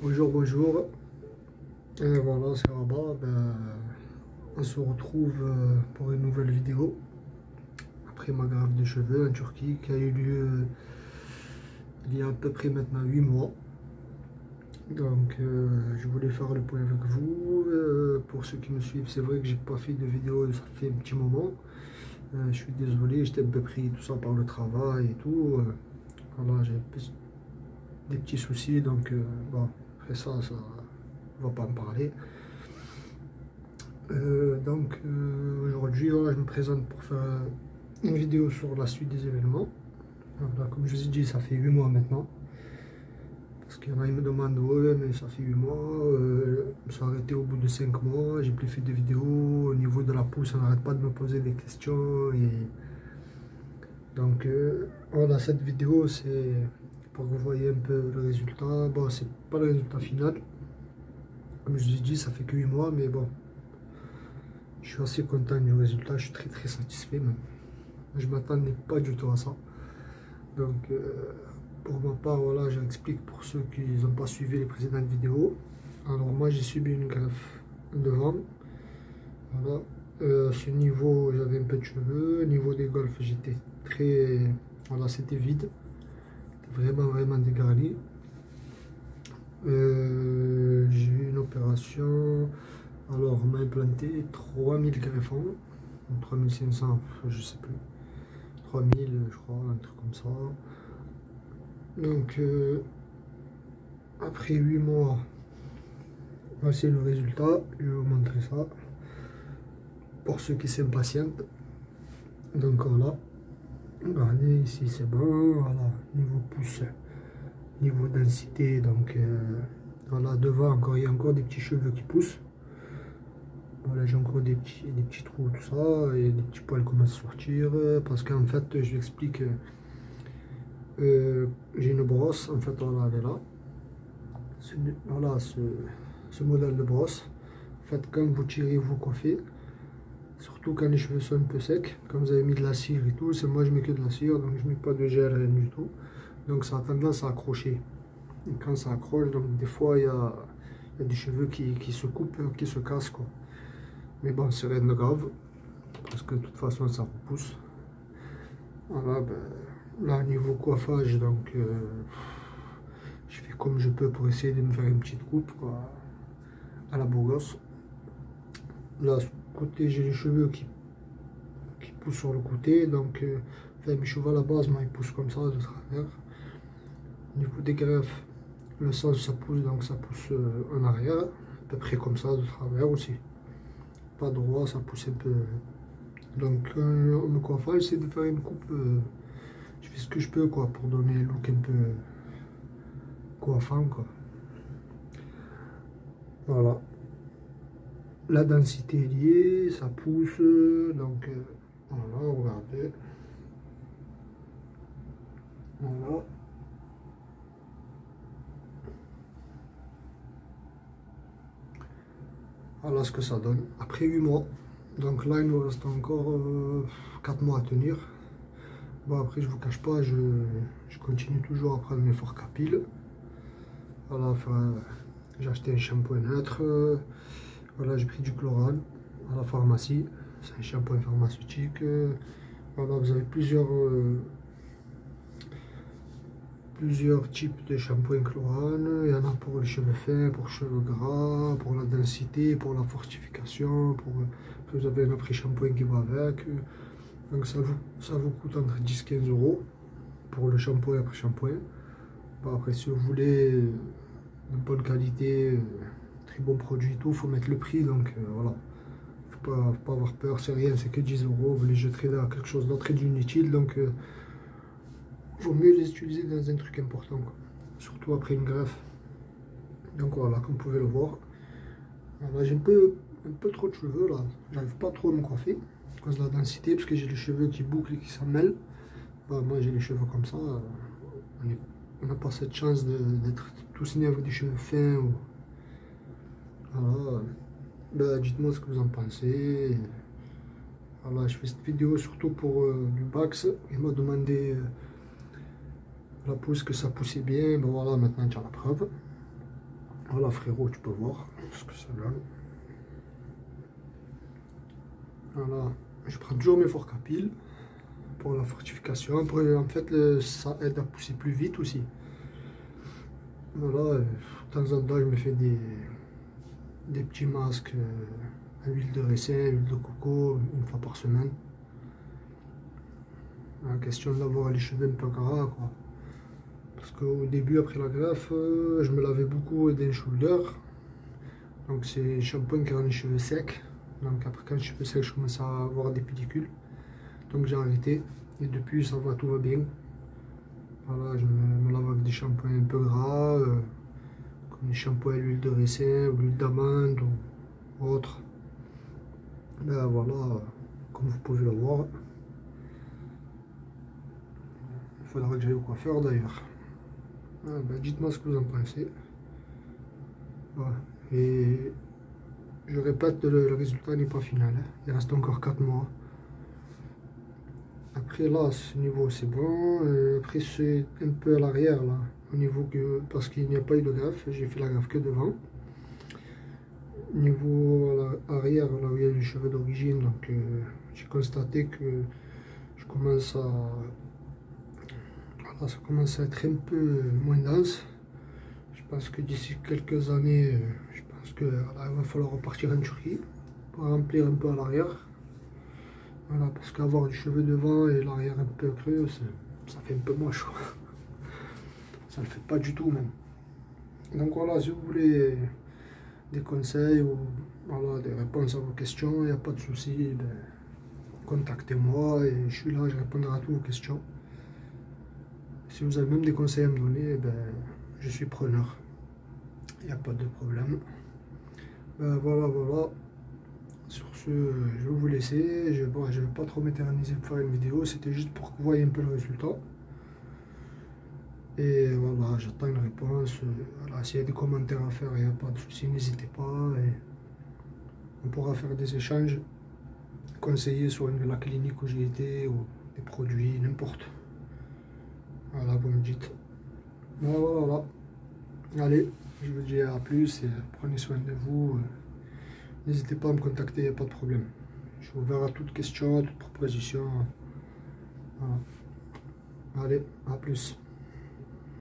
Bonjour, bonjour. Et voilà, c'est Rabat. On se retrouve pour une nouvelle vidéo après ma greffe de cheveux en Turquie qui a eu lieu il y a à peu près maintenant 8 mois. Donc, je voulais faire le point avec vous. Pour ceux qui me suivent, c'est vrai que j'ai pas fait de vidéo, ça fait un petit moment. Je suis désolé, j'étais un peu pris tout ça par le travail et tout. Voilà, j'ai des petits soucis, donc bon, après ça, on va pas en parler. Aujourd'hui, voilà, je me présente pour faire une vidéo sur la suite des événements. Voilà, comme je vous ai dit, ça fait 8 mois maintenant. Parce qu'il y en a qui me demandent, ouais, mais ça fait 8 mois, ça a arrêté au bout de 5 mois, j'ai plus fait de vidéos. Au niveau de la pousse, on n'arrête pas de me poser des questions. Donc, voilà, cette vidéo, c'est pour que vous voyez un peu le résultat. Bon, c'est pas le résultat final. Comme je vous ai dit, ça fait que 8 mois, mais bon. Je suis assez content du résultat, je suis très satisfait même. Je m'attendais pas du tout à ça. Donc pour ma part, voilà, j'explique pour ceux qui n'ont pas suivi les précédentes vidéos. Alors moi j'ai subi une greffe devant. Voilà. Ce niveau, j'avais un peu de cheveux. Au niveau des golfs, j'étais très... Voilà, c'était vide. Vraiment dégarni. J'ai eu une opération. Alors on m'a implanté 3000 greffons. 3500, je sais plus. 3000, je crois, un truc comme ça. Donc, après 8 mois, voici le résultat. Je vais vous montrer ça pour ceux qui s'impatientent. Donc voilà, regardez ici, c'est bon. Voilà, niveau pouce, niveau densité. Donc voilà, devant encore, il y a encore des petits cheveux qui poussent. Voilà, j'ai encore des petits trous, tout ça, et des petits poils commencent à sortir. Parce qu'en fait, je l'explique. J'ai une brosse, en fait, voilà, elle est là. Voilà, ce modèle de brosse. En fait, quand vous tirez, vous coiffez. Surtout quand les cheveux sont un peu secs. Quand vous avez mis de la cire et tout, c'est moi je mets que de la cire, donc je mets pas de gel, rien du tout. Donc ça a tendance à accrocher. Et quand ça accroche, donc des fois il y a des cheveux qui se coupent, qui se cassent, quoi. Mais bon, c'est rien de grave, parce que de toute façon ça repousse. Voilà, là niveau coiffage, donc je fais comme je peux pour essayer de me faire une petite coupe, quoi, à la beau gosse. Là, côté, j'ai les cheveux qui poussent sur le côté, donc enfin, mes cheveux à la base, moi, ils poussent comme ça, de travers. Au niveau des greffes, le sens, ça pousse, donc ça pousse en arrière, à peu près comme ça, de travers aussi. Pas droit, ça pousse un peu. Donc, quand on me coiffe, j'essaie de faire une coupe, je fais ce que je peux, quoi, pour donner un look un peu coiffant, quoi. Voilà. La densité est liée, ça pousse, donc voilà, regardez. Voilà. Voilà ce que ça donne après 8 mois. Donc là, il nous reste encore 4 mois à tenir. Bon, après, je vous cache pas, je continue toujours à prendre mes forts capiles. Voilà, enfin, j'ai acheté un shampoing neutre. Voilà, j'ai pris du chlorane à la pharmacie. C'est un shampoing pharmaceutique. Voilà, vous avez plusieurs types de shampoing chlorane. Il y en a pour les cheveux fins, pour cheveux gras, pour la densité, pour la fortification. Après, vous avez un après shampoing qui va avec. Donc ça vous coûte entre 10 et 15 euros pour le shampoing après shampoing. Bon, après, si vous voulez de bonne qualité, très bon produit et tout, il faut mettre le prix. Donc voilà, faut pas avoir peur, c'est rien, c'est que 10 euros. Vous les jeterez dans quelque chose d'autre et d'inutile. Donc vaut mieux les utiliser dans un truc important, quoi. Surtout après une greffe. Donc voilà, comme vous pouvez le voir. Voilà, j'ai un peu trop de cheveux là, j'arrive pas trop à me coiffer à cause de la densité, parce que j'ai les cheveux qui bouclent et qui s'en mêlent. Bah, moi j'ai les cheveux comme ça, on n'a pas cette chance d'être tous nés avec des cheveux fins. Voilà, bah, dites-moi ce que vous en pensez. Voilà, je fais cette vidéo surtout pour du Bax. Il m'a demandé la pousse que ça poussait bien, ben voilà, maintenant tu as la preuve. Voilà frérot, tu peux voir ce que ça donne. Voilà, je prends toujours mes forks à pile pour la fortification. Après, en fait, ça aide à pousser plus vite aussi. Voilà, de temps en temps, je me fais des petits masques à huile de ricin, huile de coco, une fois par semaine. La question d'avoir les cheveux un peu gras, quoi. Parce qu'au début, après la greffe, je me lavais beaucoup Head & Shoulders. Donc c'est un shampoing qui rend les cheveux secs. Donc après, quand les cheveux secs, je commence à avoir des pellicules. Donc j'ai arrêté. Et depuis, ça va, tout va bien. Voilà, je me lave avec des shampoings un peu gras, comme des shampoings à l'huile de ricin, ou l'huile d'amande ou autre. Ben voilà, comme vous pouvez le voir. Il faudra que j'aille au coiffeur d'ailleurs. Ah, ben, dites-moi ce que vous en pensez. Voilà. Et je répète, le résultat n'est pas final, hein. Il reste encore 4 mois. Après là, ce niveau c'est bon. Après c'est un peu à l'arrière là, au niveau que parce qu'il n'y a pas eu de greffe, j'ai fait la greffe que devant. Niveau à l'arrière, là où il y a les cheveux d'origine, donc j'ai constaté que je commence à voilà, ça commence à être un peu moins dense. Je pense que d'ici quelques années, je pense que voilà, il va falloir repartir en Turquie pour remplir un peu à l'arrière. Voilà, parce qu'avoir du cheveu devant et l'arrière un peu creux, ça fait un peu moche, quoi. Ça ne le fait pas du tout même. Donc voilà, si vous voulez des conseils ou voilà, des réponses à vos questions, il n'y a pas de souci, ben, contactez-moi et je suis là, je répondrai à toutes vos questions. Si vous avez même des conseils à me donner, ben, je suis preneur. Il n'y a pas de problème. Ben, voilà. Sur ce, je vais vous laisser. Je ne vais pas trop m'éterniser pour faire une vidéo. C'était juste pour que vous voyez un peu le résultat. Et voilà, j'attends une réponse. Voilà, s'il y a des commentaires à faire, il n'y a pas de souci, n'hésitez pas. Et on pourra faire des échanges, conseiller sur la clinique où j'ai été, ou des produits, n'importe. Voilà, vous me dites. Voilà. Allez, je vous dis à plus et prenez soin de vous. N'hésitez pas à me contacter, il n'y a pas de problème. Je suis ouvert à toute question, à toute proposition. Voilà. Allez, à plus.